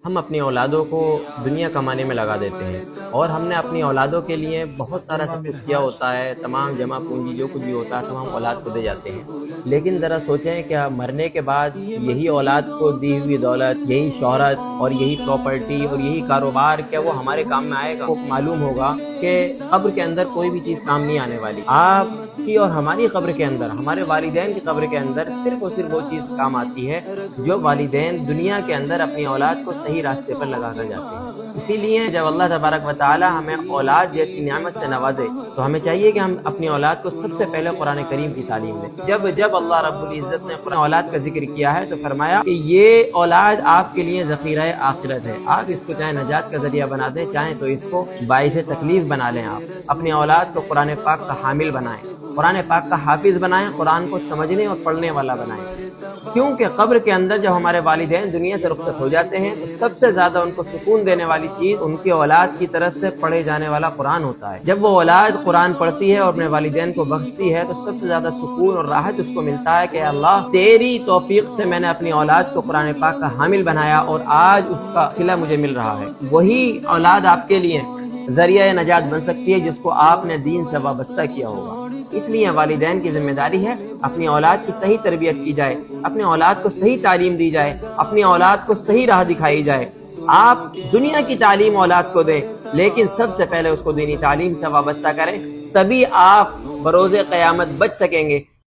ہم اپنی اولادوں کو دنیا کمانے میں لگا دیتے ہیں، اور ہم نے اپنی اولادوں کے لیے بہت سارا سب کچھ کیا ہوتا ہے، تمام جمع پونجی جو کچھ بھی ہوتا ہے سب ہم اولاد کو دے جاتے ہیں۔ لیکن ذرا سوچیں کہ مرنے کے بعد یہی اولاد کو دی ہوئی دولت، یہی شہرت اور یہی پراپرٹی اور یہی کاروبار کیا وہ ہمارے کام میں آئے گا؟ کو معلوم ہوگا کہ قبر کے اندر کوئی بھی چیز کام نہیں آنے والی۔ آپ کی اور ہماری قبر کے اندر، ہمارے والدین کی قبر کے اندر صرف اور صرف وہ چیز کام آتی ہے جو والدین دنیا کے اندر اپنی اولاد کو صحیح راستے پر لگا کر جاتے ہیں۔ اسی لیے جب اللہ تبارک و تعالی ہمیں اولاد جیسی نعمت سے نوازے تو ہمیں چاہیے کہ ہم اپنی اولاد کو سب سے پہلے قرآن کریم کی تعلیم دیں۔ جب اللہ رب العزت نے قرآن اولاد کا ذکر کیا ہے تو فرمایا کہ یہ اولاد آپ کے لیے ذخیرہ آخرت ہے، آپ اس کو چاہے نجات کا ذریعہ بنا دیں، چاہیں تو اس کو باعث تکلیف بنا لیں۔ آپ اپنی اولاد کو قرآن پاک کا حامل بنائیں، قرآن پاک کا حافظ بنائیں، قرآن کو سمجھنے اور پڑھنے والا بنائیں، کیونکہ قبر کے اندر جب ہمارے والدین دنیا سے رخصت ہو جاتے ہیں تو سب سے زیادہ ان کو سکون دینے والی چیز ان کی اولاد کی طرف سے پڑھے جانے والا قرآن ہوتا ہے۔ جب وہ اولاد قرآن پڑھتی ہے اور اپنے والدین کو بخشتی ہے تو سب سے زیادہ سکون اور راحت اس کو ملتا ہے کہ اللہ تیری توفیق سے میں نے اپنی اولاد کو قرآن پاک کا حامل بنایا اور آج اس کا صلہ مجھے مل رہا ہے۔ وہی اولاد آپ کے لیے ذریعہ نجات بن سکتی ہے جس کو آپ نے دین سے وابستہ کیا ہوگا۔ اس لیے والدین کی ذمہ داری ہے اپنی اولاد کی صحیح تربیت کی جائے، اپنے اولاد کو صحیح تعلیم دی جائے، اپنی اولاد کو صحیح راہ دکھائی جائے۔ آپ دنیا کی تعلیم اولاد کو دیں لیکن سب سے پہلے اس کو دینی تعلیم سے وابستہ کریں، تبھی آپ بروز قیامت بچ سکیں گے۔